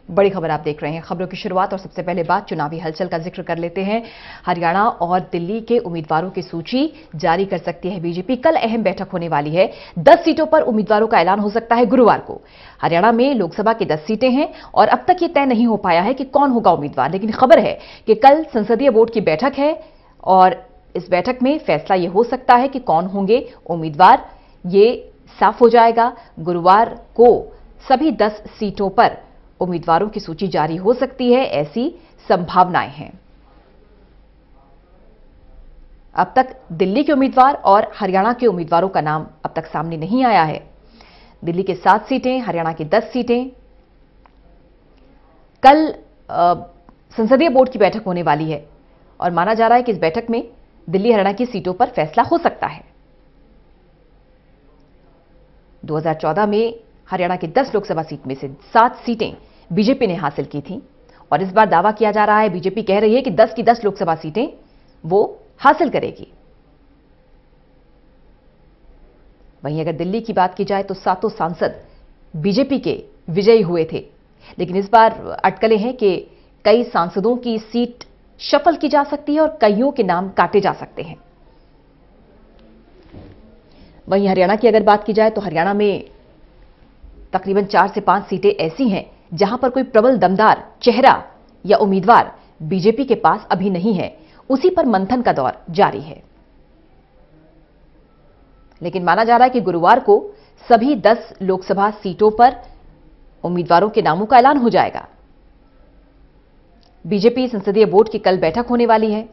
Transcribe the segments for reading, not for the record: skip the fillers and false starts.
बड़ी खबर आप देख रहे हैं। खबरों की शुरुआत और सबसे पहले बात चुनावी हलचल का जिक्र कर लेते हैं। हरियाणा और दिल्ली के उम्मीदवारों की सूची जारी कर सकती है बीजेपी। कल अहम बैठक होने वाली है। 10 सीटों पर उम्मीदवारों का ऐलान हो सकता है गुरुवार को। हरियाणा में लोकसभा की 10 सीटें हैं और अब तक ये तय नहीं हो पाया है कि कौन होगा उम्मीदवार, लेकिन खबर है कि कल संसदीय बोर्ड की बैठक है और इस बैठक में फैसला यह हो सकता है कि कौन होंगे उम्मीदवार। ये साफ हो जाएगा। गुरुवार को सभी 10 सीटों पर उम्मीदवारों की सूची जारी हो सकती है, ऐसी संभावनाएं हैं। अब तक दिल्ली के उम्मीदवार और हरियाणा के उम्मीदवारों का नाम अब तक सामने नहीं आया है। दिल्ली के 7 सीटें, हरियाणा की 10 सीटें। कल संसदीय बोर्ड की बैठक होने वाली है और माना जा रहा है कि इस बैठक में दिल्ली हरियाणा की सीटों पर फैसला हो सकता है। 2014 में हरियाणा की 10 लोकसभा सीट में से 7 सीटें बीजेपी ने हासिल की थी और इस बार दावा किया जा रहा है, बीजेपी कह रही है कि 10 की 10 लोकसभा सीटें वो हासिल करेगी। वहीं अगर दिल्ली की बात की जाए तो 7 सांसद बीजेपी के विजयी हुए थे, लेकिन इस बार अटकलें हैं कि कई सांसदों की सीट शफल की जा सकती है और कईयों के नाम काटे जा सकते हैं। वहीं हरियाणा की अगर बात की जाए तो हरियाणा में तकरीबन 4 से 5 सीटें ऐसी हैं जहां पर कोई प्रबल दमदार चेहरा या उम्मीदवार बीजेपी के पास अभी नहीं है। उसी पर मंथन का दौर जारी है, लेकिन माना जा रहा है कि गुरुवार को सभी 10 लोकसभा सीटों पर उम्मीदवारों के नामों का ऐलान हो जाएगा। बीजेपी संसदीय बोर्ड की कल बैठक होने वाली है।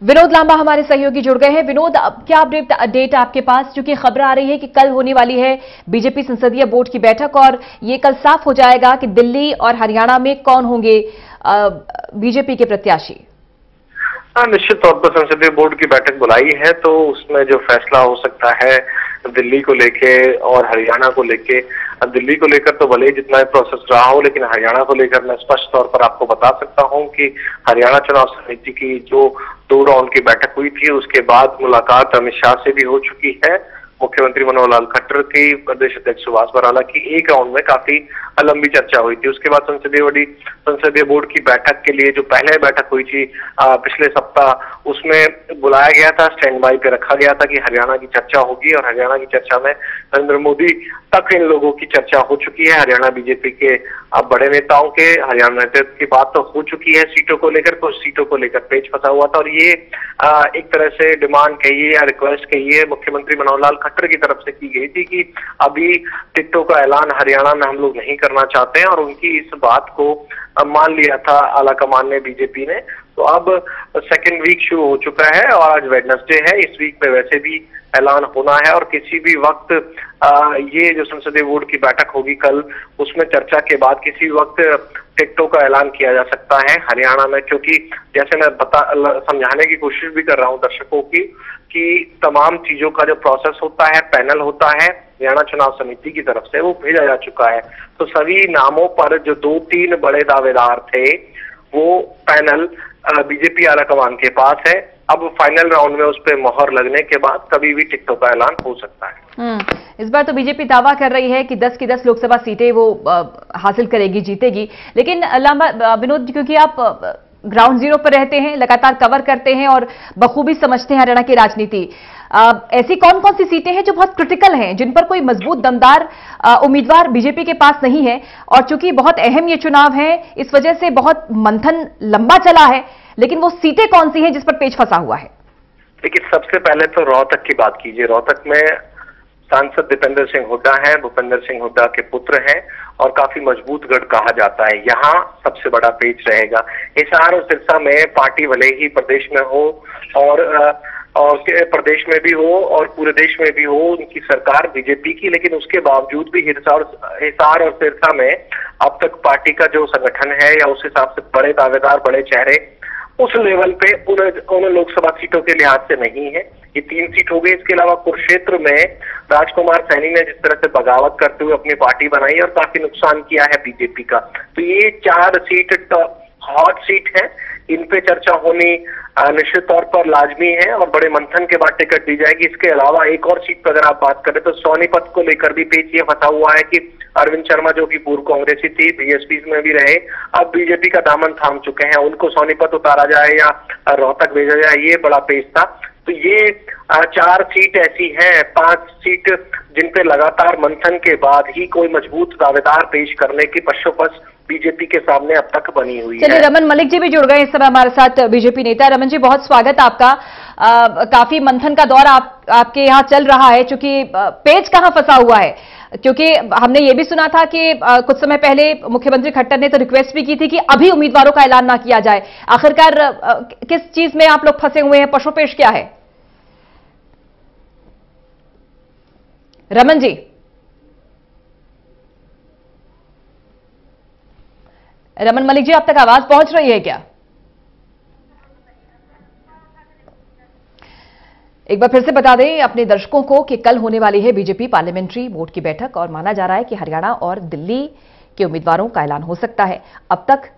विनोद लांबा हमारे सहयोगी जुड़ गए हैं। विनोद, अब क्या अपडेट आपके पास, क्योंकि खबर आ रही है कि कल होने वाली है बीजेपी संसदीय बोर्ड की बैठक और ये कल साफ हो जाएगा कि दिल्ली और हरियाणा में कौन होंगे बीजेपी के प्रत्याशी। निश्चित तौर पर संसदीय बोर्ड की बैठक बुलाई है तो उसमें जो फैसला हो सकता है दिल्ली को लेके और हरियाणा को लेके। दिल्ली को लेकर तो भले ही जितना प्रोसेस रहा हो, लेकिन हरियाणा को लेकर मैं स्पष्ट तौर पर आपको बता सकता हूं कि हरियाणा चुनाव समिति की जो 2 राउंड की बैठक हुई थी उसके बाद मुलाकात अमित शाह से भी हो चुकी है। मुख्यमंत्री मनोहर लाल खट्टर की, प्रदेश अध्यक्ष सुभाष बराला की एक राउंड में काफी लंबी चर्चा हुई थी। उसके बाद संसदीय बोर्ड की बैठक के लिए जो पहले बैठक हुई थी पिछले सप्ताह, उसमें बुलाया गया था, स्टैंड बाई पे रखा गया था कि हरियाणा की चर्चा होगी और हरियाणा की चर्चा में नरेंद्र मोदी तक इन लोगों की चर्चा हो चुकी है। हरियाणा बीजेपी के बड़े नेताओं के हरियाणा नेतृत्व की बात तो हो चुकी है सीटों को लेकर। कुछ सीटों को लेकर पेच फंसा हुआ था और ये एक तरह से डिमांड कहिए या रिक्वेस्ट कहिए मुख्यमंत्री मनोहर लाल खट्टर की तरफ से की गई थी कि अभी टिकटों का ऐलान हरियाणा में हम लोग नहीं करना चाहते हैं और उनकी इस बात को मान लिया था आलाकमान ने, बीजेपी ने। तो अब सेकेंड वीक शुरू हो चुका है और आज वेडनेसडे है। इस वीक में वैसे भी ऐलान होना है और किसी भी वक्त ये जो संसदीय बोर्ड की बैठक होगी कल, उसमें चर्चा के बाद किसी वक्त टिकटों का ऐलान किया जा सकता है हरियाणा में। क्योंकि जैसे मैं समझाने की कोशिश भी कर रहा हूं दर्शकों की कि तमाम चीजों का जो प्रोसेस होता है, पैनल होता है हरियाणा चुनाव समिति की तरफ से, वो भेजा जा चुका है। तो सभी नामों पर जो 2-3 बड़े दावेदार थे वो पैनल बीजेपी आलाकमान के पास है। अब फाइनल राउंड में उस पर मोहर लगने के बाद कभी भी टिकटों का ऐलान हो सकता है। इस बार तो बीजेपी दावा कर रही है कि 10 की 10 लोकसभा सीटें वो हासिल करेगी, जीतेगी। लेकिन लांबा विनोद, क्योंकि आप ग्राउंड जीरो पर रहते हैं, लगातार कवर करते हैं और बखूबी समझते हैं हरियाणा की राजनीति, ऐसी कौन कौन सी सीटें हैं जो बहुत क्रिटिकल हैं, जिन पर कोई मजबूत दमदार उम्मीदवार बीजेपी के पास नहीं है? और चूंकि बहुत अहम ये चुनाव है, इस वजह से बहुत मंथन लंबा चला है, लेकिन वो सीटें कौन सी हैं जिस पर पेच फंसा हुआ है? देखिए, सबसे पहले तो रोहतक की बात कीजिए। रोहतक में सांसद दीपेंद्र सिंह हुड्डा हैं, भूपेंद्र सिंह हुड्डा के पुत्र हैं और काफी मजबूत गढ़ कहा जाता है। यहाँ सबसे बड़ा पेच रहेगा। हिसार और सिरसा में पार्टी भले ही प्रदेश में हो और प्रदेश में भी हो और पूरे देश में भी हो उनकी सरकार बीजेपी की, लेकिन उसके बावजूद भी हिसार और सिरसा में अब तक पार्टी का जो संगठन है या उस हिसाब से बड़े दावेदार, बड़े चेहरे उस लेवल पे उन लोकसभा सीटों के लिहाज से नहीं है। ये 3 सीट हो गई। इसके अलावा कुरुक्षेत्र में राजकुमार सैनी ने जिस तरह से बगावत करते हुए अपनी पार्टी बनाई और काफी नुकसान किया है बीजेपी का, तो ये 4 सीट हॉट सीट है। इन पे चर्चा होनी निश्चित तौर पर लाजमी है और बड़े मंथन के बाद टिकट दी जाएगी। इसके अलावा एक और सीट पर अगर आप बात करें तो सोनीपत को लेकर भी पेच ये फंसा हुआ है कि अरविंद शर्मा जो कि पूर्व कांग्रेसी थी, बीएसपी में भी रहे, अब बीजेपी का दामन थाम चुके हैं, उनको सोनीपत उतारा जाए या रोहतक भेजा जाए, ये बड़ा पेच था। तो ये 4 सीट ऐसी हैं, 5 सीट जिन पे लगातार मंथन के बाद ही कोई मजबूत दावेदार पेश करने की पश्चोपश बीजेपी के सामने अब तक बनी हुई है। चलिए, रमन मलिक जी भी जुड़ गए इस समय हमारे साथ, बीजेपी नेता। रमन जी, बहुत स्वागत आपका। काफी मंथन का दौर आपके यहाँ चल रहा है, चूंकि पेच कहाँ फंसा हुआ है, क्योंकि हमने ये भी सुना था कि कुछ समय पहले मुख्यमंत्री खट्टर ने तो रिक्वेस्ट भी की थी कि अभी उम्मीदवारों का ऐलान ना किया जाए। आखिरकार किस चीज में आप लोग फंसे हुए हैं, पशुपेश क्या है? रमन जी, रमन मलिक जी, आप तक आवाज पहुंच रही है क्या? एक बार फिर से बता दें अपने दर्शकों को कि कल होने वाली है बीजेपी पार्लियामेंट्री बोर्ड की बैठक और माना जा रहा है कि हरियाणा और दिल्ली के उम्मीदवारों का ऐलान हो सकता है। अब तक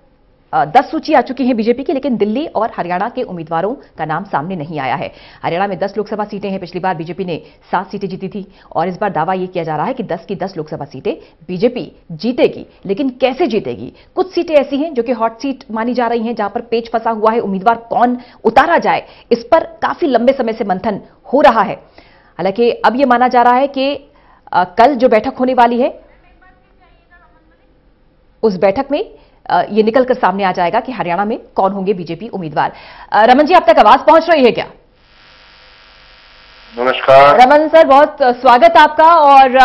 10 सूची आ चुकी है बीजेपी की, लेकिन दिल्ली और हरियाणा के उम्मीदवारों का नाम सामने नहीं आया है। हरियाणा में 10 लोकसभा सीटें हैं, पिछली बार बीजेपी ने 7 सीटें जीती थी और इस बार दावा यह किया जा रहा है कि 10 की 10 लोकसभा सीटें बीजेपी जीतेगी। लेकिन कैसे जीतेगी? कुछ सीटें ऐसी हैं जो कि हॉट सीट मानी जा रही हैं, जहां पर पेच फंसा हुआ है, उम्मीदवार कौन उतारा जाए, इस पर काफी लंबे समय से मंथन हो रहा है। हालांकि अब यह माना जा रहा है कि कल जो बैठक होने वाली है उस बैठक में ये निकलकर सामने आ जाएगा कि हरियाणा में कौन होंगे बीजेपी उम्मीदवार। रमन जी, आप तक आवाज पहुंच रही है क्या? नमस्कार रमन सर, बहुत स्वागत आपका। और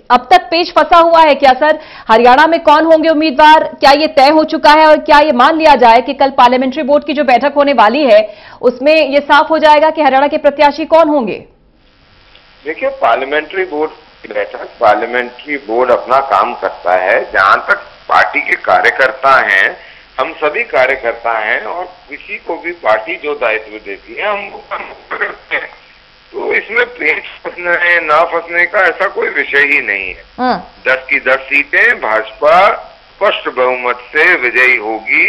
अब तक पेच फंसा हुआ है क्या सर? हरियाणा में कौन होंगे उम्मीदवार, क्या ये तय हो चुका है और क्या ये मान लिया जाए कि कल पार्लियामेंट्री बोर्ड की जो बैठक होने वाली है उसमें ये साफ हो जाएगा कि हरियाणा के प्रत्याशी कौन होंगे? देखिए, पार्लियामेंट्री बोर्ड की बैठक, पार्लियामेंट्री बोर्ड अपना काम करता है। जहां तक पार्टी के कार्यकर्ता हैं, हम सभी कार्यकर्ता हैं और किसी को भी पार्टी जो दायित्व देती है हम वो काम करते हैं। तो इसमें पेच फंसने ना फंसने का ऐसा कोई विषय ही नहीं है। 10 की 10 सीटें भाजपा स्पष्ट बहुमत से विजयी होगी।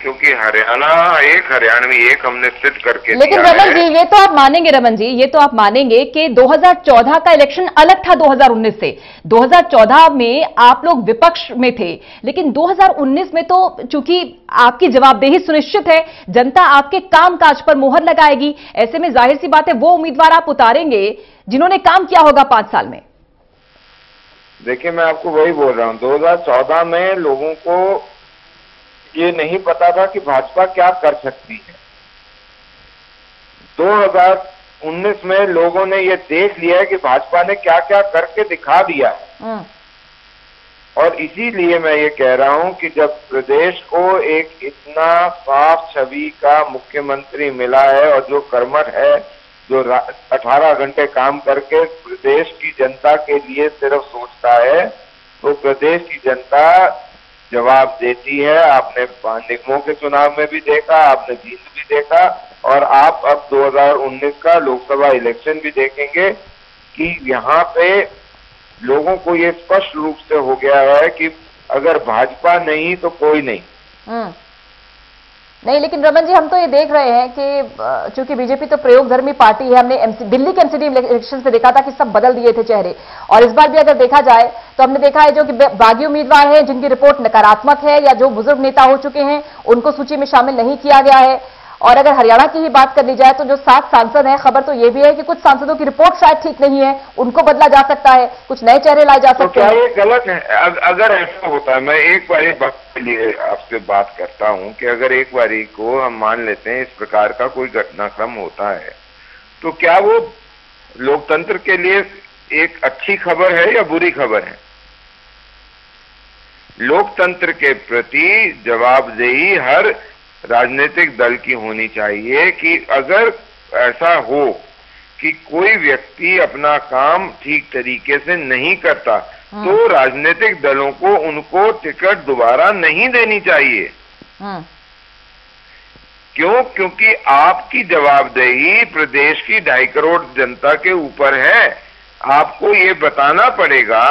क्योंकि हरियाणवी एक हमने सिद्ध करके लेकिन रमन जी, ये तो आप मानेंगे, रमन जी, ये तो आप मानेंगे कि 2014 का इलेक्शन अलग था 2019 से। 2014 में आप लोग विपक्ष में थे, लेकिन 2019 में तो चूंकि आपकी जवाबदेही सुनिश्चित है, जनता आपके कामकाज पर मोहर लगाएगी। ऐसे में जाहिर सी बात है वो उम्मीदवार आप उतारेंगे जिन्होंने काम किया होगा 5 साल में। देखिए, मैं आपको वही बोल रहा हूँ, 2014 में लोगों को ये नहीं पता था कि भाजपा क्या कर सकती है। 2019 में लोगों ने ये देख लिया है कि भाजपा ने क्या क्या करके दिखा दिया है। और इसीलिए मैं ये कह रहा हूं कि जब प्रदेश को एक इतना साफ छवि का मुख्यमंत्री मिला है और जो कर्मठ है, जो 18 घंटे काम करके प्रदेश की जनता के लिए सिर्फ सोचता है, तो प्रदेश की जनता जवाब देती है। आपने निगमों के चुनाव में भी देखा, आपने जीत भी देखा और आप अब 2019 का लोकसभा इलेक्शन भी देखेंगे कि यहाँ पे लोगों को ये स्पष्ट रूप से हो गया है कि अगर भाजपा नहीं तो कोई नहीं। नहीं, लेकिन रमन जी, हम तो ये देख रहे हैं कि चूंकि बीजेपी तो प्रयोगधर्मी पार्टी है, हमने दिल्ली के एमसीडी इलेक्शन से देखा था कि सब बदल दिए थे चेहरे, और इस बार भी अगर देखा जाए तो हमने देखा है जो कि बागी उम्मीदवार हैं जिनकी रिपोर्ट नकारात्मक है या जो बुजुर्ग नेता हो चुके हैं उनको सूची में शामिल नहीं किया गया है। और अगर हरियाणा की ही बात कर ली जाए तो जो 7 सांसद हैं, खबर तो ये भी है कि कुछ सांसदों की रिपोर्ट शायद ठीक नहीं है, उनको बदला जा सकता है, कुछ नए चेहरे लाए जा सकते हैं। क्या ये गलत है? अगर ऐसा होता है, मैं एक बार एक बात के लिए आपसे बात करता हूं कि अगर एक बारी को हम मान लेते हैं इस प्रकार का कोई घटनाक्रम होता है, तो क्या वो लोकतंत्र के लिए एक अच्छी खबर है या बुरी खबर है? लोकतंत्र के प्रति जवाबदेही हर राजनीतिक दल की होनी चाहिए कि अगर ऐसा हो कि कोई व्यक्ति अपना काम ठीक तरीके से नहीं करता तो राजनीतिक दलों को उनको टिकट दोबारा नहीं देनी चाहिए। क्यों? क्योंकि आपकी जवाबदेही प्रदेश की 2.5 करोड़ जनता के ऊपर है। आपको ये बताना पड़ेगा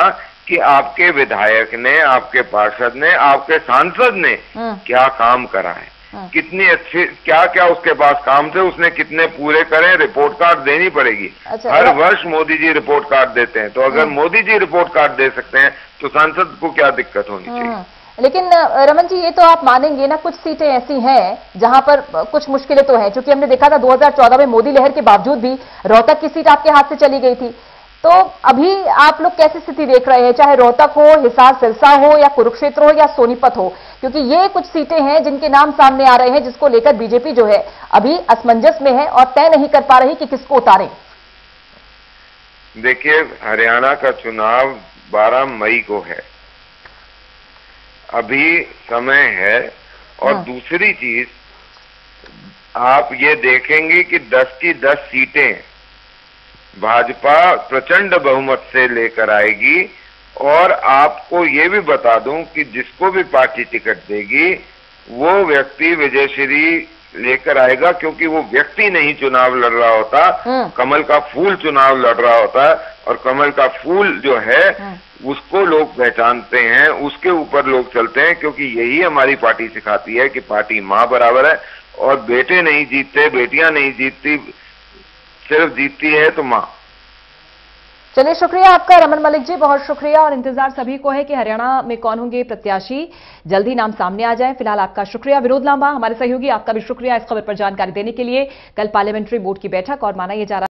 कि आपके विधायक ने, आपके पार्षद ने, आपके सांसद ने क्या काम करा है। कितनी अच्छी, क्या क्या उसके पास काम थे, उसने कितने पूरे करे, रिपोर्ट कार्ड देनी पड़ेगी। हर वर्ष मोदी जी रिपोर्ट कार्ड देते हैं, तो अगर मोदी जी रिपोर्ट कार्ड दे सकते हैं तो सांसद को क्या दिक्कत होनी चाहिए। लेकिन रमन जी, ये तो आप मानेंगे ना, कुछ सीटें ऐसी हैं जहां पर कुछ मुश्किलें तो हैं, क्योंकि हमने देखा था 2014 में मोदी लहर के बावजूद भी रोहतक की सीट आपके हाथ से चली गई थी। तो अभी आप लोग कैसी स्थिति देख रहे हैं, चाहे रोहतक हो, हिसार सिरसा हो, या कुरुक्षेत्र हो, या सोनीपत हो, क्योंकि ये कुछ सीटें हैं जिनके नाम सामने आ रहे हैं, जिसको लेकर बीजेपी जो है अभी असमंजस में है और तय नहीं कर पा रही कि किसको उतारें। देखिए, हरियाणा का चुनाव 12 मई को है, अभी समय है। और दूसरी चीज, आप ये देखेंगे कि 10 की 10 सीटें भाजपा प्रचंड बहुमत से लेकर आएगी। और आपको ये भी बता दूं कि जिसको भी पार्टी टिकट देगी वो व्यक्ति विजयश्री लेकर आएगा, क्योंकि वो व्यक्ति नहीं चुनाव लड़ रहा होता, कमल का फूल चुनाव लड़ रहा होता है। और कमल का फूल जो है उसको लोग पहचानते हैं, उसके ऊपर लोग चलते हैं, क्योंकि यही हमारी पार्टी सिखाती है कि पार्टी माँ बराबर है और बेटे नहीं जीतते, बेटियां नहीं जीतती, सिर्फ जीतती है तो माँ। चलिए, शुक्रिया आपका रमन मलिक जी, बहुत शुक्रिया। और इंतजार सभी को है कि हरियाणा में कौन होंगे प्रत्याशी, जल्दी नाम सामने आ जाए। फिलहाल आपका शुक्रिया विनोद लांबा, हमारे सहयोगी, आपका भी शुक्रिया इस खबर पर जानकारी देने के लिए। कल पार्लियामेंट्री बोर्ड की बैठक और माना यह जा रहा